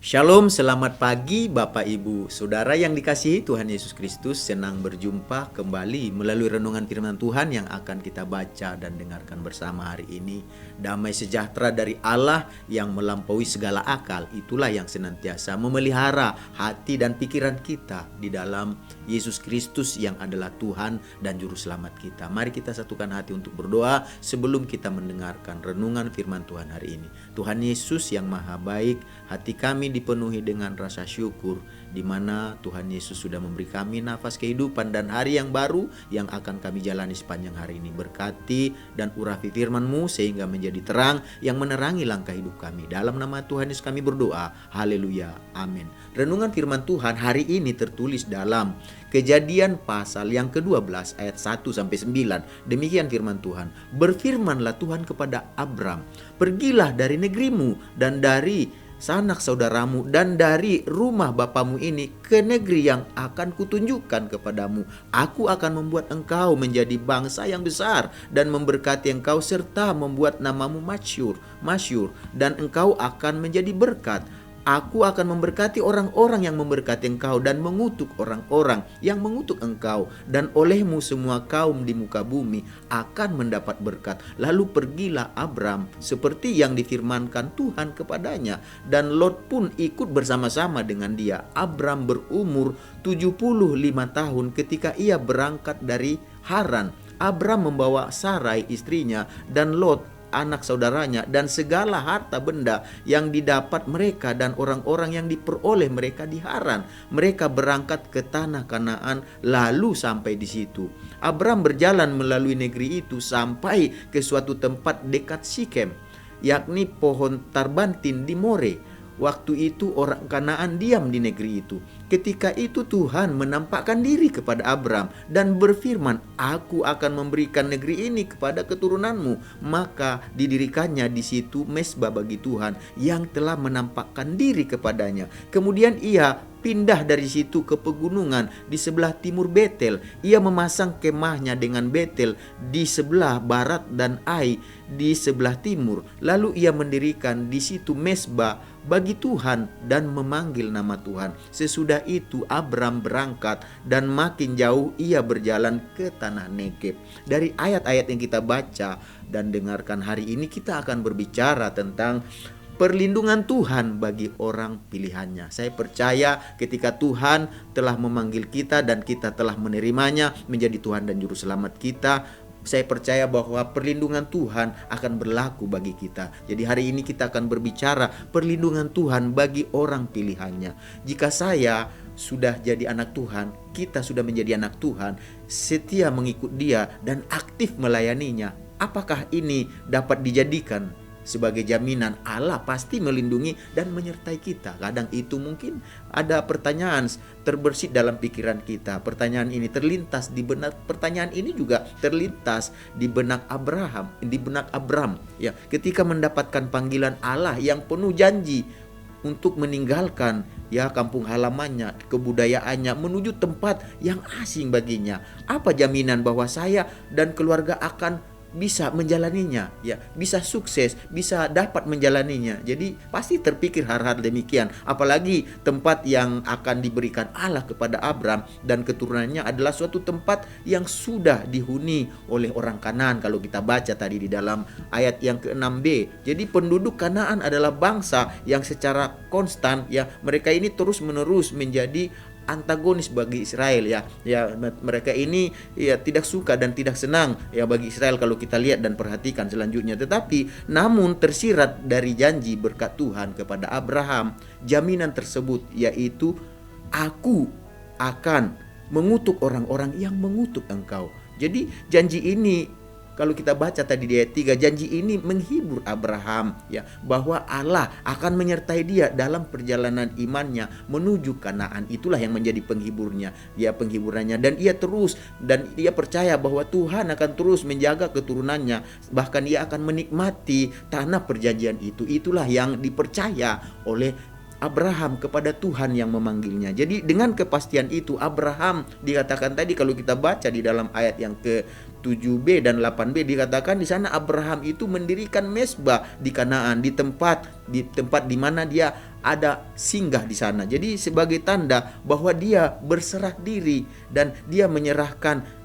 Shalom, selamat pagi Bapak Ibu Saudara yang dikasihi Tuhan Yesus Kristus. Senang berjumpa kembali melalui renungan firman Tuhan yang akan kita baca dan dengarkan bersama hari ini. Damai sejahtera dari Allah yang melampaui segala akal, itulah yang senantiasa memelihara hati dan pikiran kita di dalam Yesus Kristus yang adalah Tuhan dan Juru Selamat kita. Mari kita satukan hati untuk berdoa sebelum kita mendengarkan renungan firman Tuhan hari ini. Tuhan Yesus yang Maha Baik, hati kami dipenuhi dengan rasa syukur di mana Tuhan Yesus sudah memberi kami nafas kehidupan dan hari yang baru yang akan kami jalani sepanjang hari ini. Berkati dan urapi firman-Mu sehingga menjadi terang yang menerangi langkah hidup kami. Dalam nama Tuhan Yesus kami berdoa. Haleluya. Amin. Renungan firman Tuhan hari ini tertulis dalam Kejadian pasal yang ke-12 ayat 1-9. Demikian firman Tuhan. Berfirmanlah Tuhan kepada Abram, pergilah dari negerimu dan dari sanak saudaramu dan dari rumah bapamu ini ke negeri yang akan kutunjukkan kepadamu. Aku akan membuat engkau menjadi bangsa yang besar dan memberkati engkau serta membuat namamu masyhur dan engkau akan menjadi berkat. Aku akan memberkati orang-orang yang memberkati engkau dan mengutuk orang-orang yang mengutuk engkau, dan olehmu semua kaum di muka bumi akan mendapat berkat. Lalu pergilah Abram seperti yang difirmankan Tuhan kepadanya, dan Lot pun ikut bersama-sama dengan dia. Abram berumur 75 tahun ketika ia berangkat dari Haran. Abram membawa Sarai istrinya dan Lot anak saudaranya dan segala harta benda yang didapat mereka dan orang-orang yang diperoleh mereka di Haran. Mereka berangkat ke tanah Kanaan lalu sampai di situ. Abram berjalan melalui negeri itu sampai ke suatu tempat dekat Sikem, yakni pohon tarbantin di More. Waktu itu orang Kanaan diam di negeri itu. Ketika itu Tuhan menampakkan diri kepada Abram dan berfirman, aku akan memberikan negeri ini kepada keturunanmu. Maka didirikannya di situ mezbah bagi Tuhan yang telah menampakkan diri kepadanya. Kemudian ia pindah dari situ ke pegunungan di sebelah timur Betel. Ia memasang kemahnya dengan Betel di sebelah barat dan Ai di sebelah timur. Lalu ia mendirikan di situ mezbah bagi Tuhan dan memanggil nama Tuhan. Sesudah itu Abram berangkat dan makin jauh ia berjalan ke tanah Negeb. Dari ayat-ayat yang kita baca dan dengarkan hari ini, kita akan berbicara tentang perlindungan Tuhan bagi orang pilihannya. Saya percaya ketika Tuhan telah memanggil kita dan kita telah menerimanya menjadi Tuhan dan Juru Selamat kita, saya percaya bahwa perlindungan Tuhan akan berlaku bagi kita. Jadi hari ini kita akan berbicara perlindungan Tuhan bagi orang pilihannya. Jika saya sudah jadi anak Tuhan, kita sudah menjadi anak Tuhan, setia mengikut Dia dan aktif melayaninya, apakah ini dapat dijadikan sebagai jaminan Allah pasti melindungi dan menyertai kita? Kadang itu mungkin ada pertanyaan terbersit dalam pikiran kita. Pertanyaan ini terlintas di benak, pertanyaan ini juga terlintas di benak Abram ya, ketika mendapatkan panggilan Allah yang penuh janji untuk meninggalkan ya kampung halamannya, kebudayaannya, menuju tempat yang asing baginya. Apa jaminan bahwa saya dan keluarga akan bisa menjalaninya, ya, bisa sukses, bisa dapat menjalaninya? Jadi pasti terpikir hal-hal demikian. Apalagi tempat yang akan diberikan Allah kepada Abram dan keturunannya adalah suatu tempat yang sudah dihuni oleh orang Kanaan. Kalau kita baca tadi di dalam ayat yang ke-6b. Jadi penduduk Kanaan adalah bangsa yang secara konstan ya, mereka ini terus-menerus menjadi antagonis bagi Israel ya. Mereka ini ya tidak suka dan tidak senang ya bagi Israel kalau kita lihat dan perhatikan selanjutnya. Tetapi namun tersirat dari janji berkat Tuhan kepada Abraham, jaminan tersebut yaitu aku akan mengutuk orang-orang yang mengutuk engkau. Jadi janji ini, kalau kita baca tadi di ayat 3, janji ini menghibur Abraham ya, bahwa Allah akan menyertai dia dalam perjalanan imannya menuju Kanaan. Itulah yang menjadi penghiburannya, dan ia percaya bahwa Tuhan akan terus menjaga keturunannya, bahkan ia akan menikmati tanah perjanjian itu. Itulah yang dipercaya oleh Abraham kepada Tuhan yang memanggilnya. Jadi dengan kepastian itu Abraham dikatakan tadi kalau kita baca di dalam ayat yang ke 7b dan 8b dikatakan di sana Abraham itu mendirikan mezbah di Kanaan, di tempat di mana dia ada singgah di sana. Jadi sebagai tanda bahwa dia berserah diri dan dia menyerahkan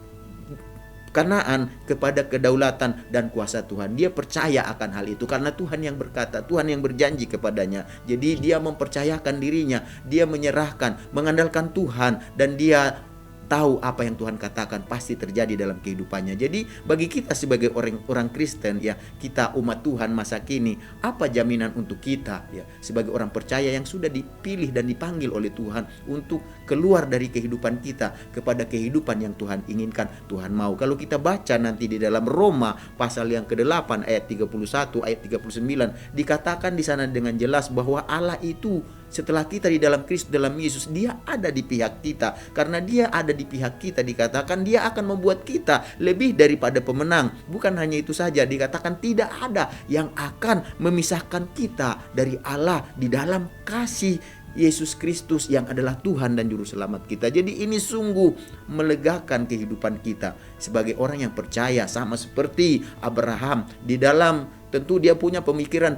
Kanaan kepada kedaulatan dan kuasa Tuhan. Dia percaya akan hal itu karena Tuhan yang berkata, Tuhan yang berjanji kepadanya. Jadi dia mempercayakan dirinya, dia menyerahkan, mengandalkan Tuhan, dan dia tahu apa yang Tuhan katakan pasti terjadi dalam kehidupannya. Jadi bagi kita sebagai orang Kristen ya, kita umat Tuhan masa kini, apa jaminan untuk kita ya sebagai orang percaya yang sudah dipilih dan dipanggil oleh Tuhan untuk keluar dari kehidupan kita kepada kehidupan yang Tuhan inginkan, Tuhan mau. Kalau kita baca nanti di dalam Roma pasal yang ke-8 ayat 31 ayat 39 dikatakan di sana dengan jelas bahwa Allah itu setelah kita di dalam Kristus, dalam Yesus, dia ada di pihak kita. Karena dia ada di pihak kita, dikatakan dia akan membuat kita lebih daripada pemenang. Bukan hanya itu saja, dikatakan tidak ada yang akan memisahkan kita dari Allah di dalam kasih Yesus Kristus yang adalah Tuhan dan Juru Selamat kita. Jadi ini sungguh melegakan kehidupan kita sebagai orang yang percaya, sama seperti Abraham di dalam. Tentu dia punya pemikiran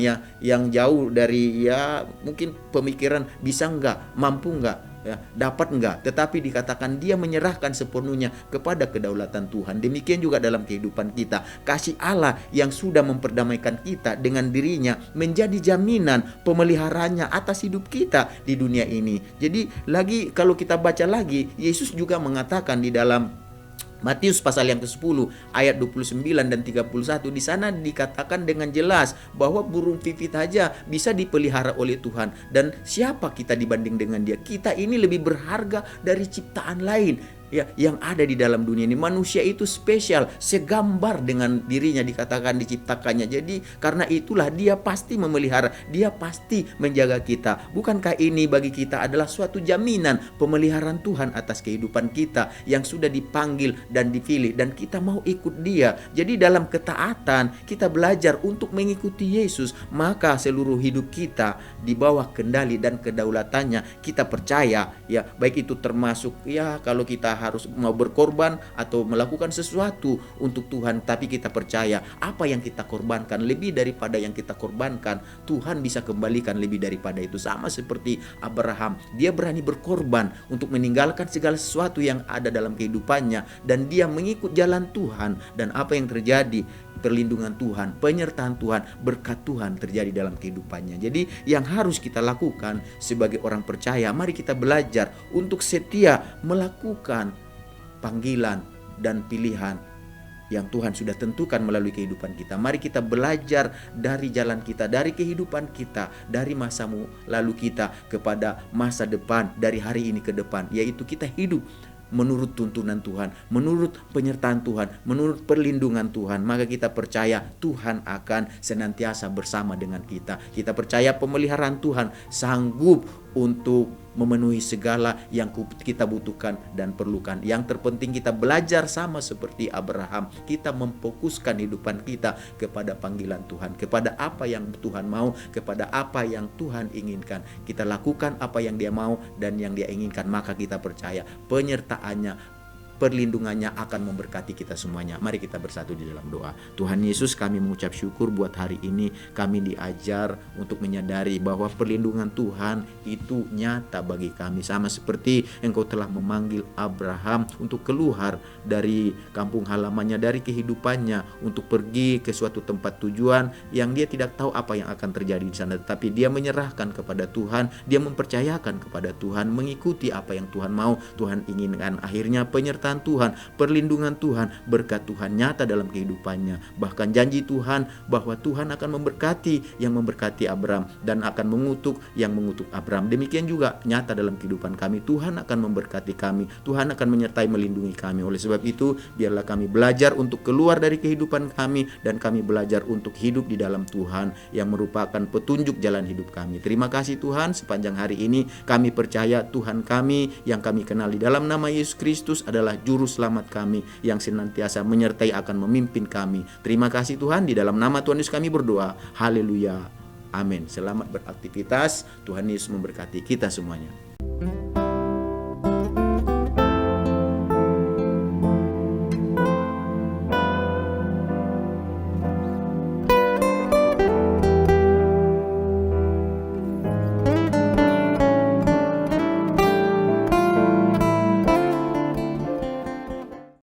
ya yang jauh dari ya mungkin pemikiran bisa enggak, mampu enggak, ya, dapat enggak. Tetapi dikatakan dia menyerahkan sepenuhnya kepada kedaulatan Tuhan. Demikian juga dalam kehidupan kita. Kasih Allah yang sudah memperdamaikan kita dengan dirinya menjadi jaminan pemeliharanya atas hidup kita di dunia ini. Jadi lagi kalau kita baca lagi, Yesus juga mengatakan di dalam Matius pasal yang ke-10 ayat 29 dan 31 di sana dikatakan dengan jelas bahwa burung pipit saja bisa dipelihara oleh Tuhan, dan siapa kita dibanding dengan dia? Kita ini lebih berharga dari ciptaan lain ya yang ada di dalam dunia ini. Manusia itu spesial, segambar dengan dirinya dikatakan diciptakannya. Jadi karena itulah dia pasti memelihara, dia pasti menjaga kita. Bukankah ini bagi kita adalah suatu jaminan pemeliharaan Tuhan atas kehidupan kita yang sudah dipanggil dan dipilih, dan kita mau ikut dia. Jadi dalam ketaatan kita belajar untuk mengikuti Yesus, maka seluruh hidup kita di bawah kendali dan kedaulatannya. Kita percaya ya, baik itu termasuk ya kalau kita harus mau berkorban atau melakukan sesuatu untuk Tuhan, tapi kita percaya apa yang kita korbankan, lebih daripada yang kita korbankan, Tuhan bisa kembalikan lebih daripada itu. Sama seperti Abraham, dia berani berkorban untuk meninggalkan segala sesuatu yang ada dalam kehidupannya, dan dia mengikut jalan Tuhan. Dan apa yang terjadi? Perlindungan Tuhan, penyertaan Tuhan, berkat Tuhan terjadi dalam kehidupannya. Jadi yang harus kita lakukan sebagai orang percaya, mari kita belajar untuk setia melakukan panggilan dan pilihan yang Tuhan sudah tentukan melalui kehidupan kita. Mari kita belajar dari jalan kita, dari kehidupan kita, dari masa lalu kita kepada masa depan, dari hari ini ke depan, yaitu kita hidup menurut tuntunan Tuhan, menurut penyertaan Tuhan, menurut perlindungan Tuhan. Maka kita percaya Tuhan akan senantiasa bersama dengan kita. Kita percaya pemeliharaan Tuhan sanggup untuk memenuhi segala yang kita butuhkan dan perlukan. Yang terpenting kita belajar sama seperti Abraham. Kita memfokuskan kehidupan kita kepada panggilan Tuhan, kepada apa yang Tuhan mau, kepada apa yang Tuhan inginkan. Kita lakukan apa yang Dia mau dan yang Dia inginkan. Maka kita percaya penyertaannya, perlindungannya akan memberkati kita semuanya. Mari kita bersatu di dalam doa. Tuhan Yesus, kami mengucap syukur buat hari ini. Kami diajar untuk menyadari bahwa perlindungan Tuhan itu nyata bagi kami. Sama seperti Engkau telah memanggil Abraham untuk keluar dari kampung halamannya, dari kehidupannya, untuk pergi ke suatu tempat tujuan yang dia tidak tahu apa yang akan terjadi di sana. Tetapi dia menyerahkan kepada Tuhan, dia mempercayakan kepada Tuhan, mengikuti apa yang Tuhan mau, Tuhan inginkan. Akhirnya penyertaan Tuhan, perlindungan Tuhan, berkat Tuhan nyata dalam kehidupannya. Bahkan janji Tuhan bahwa Tuhan akan memberkati yang memberkati Abraham dan akan mengutuk yang mengutuk Abraham. Demikian juga nyata dalam kehidupan kami. Tuhan akan memberkati kami, Tuhan akan menyertai melindungi kami. Oleh sebab itu, biarlah kami belajar untuk keluar dari kehidupan kami, dan kami belajar untuk hidup di dalam Tuhan yang merupakan petunjuk jalan hidup kami. Terima kasih Tuhan, sepanjang hari ini kami percaya Tuhan kami yang kami kenal di dalam nama Yesus Kristus adalah Juru Selamat kami yang senantiasa menyertai akan memimpin kami. Terima kasih Tuhan, di dalam nama Tuhan Yesus kami berdoa. Haleluya. Amin. Selamat beraktivitas. Tuhan Yesus memberkati kita semuanya.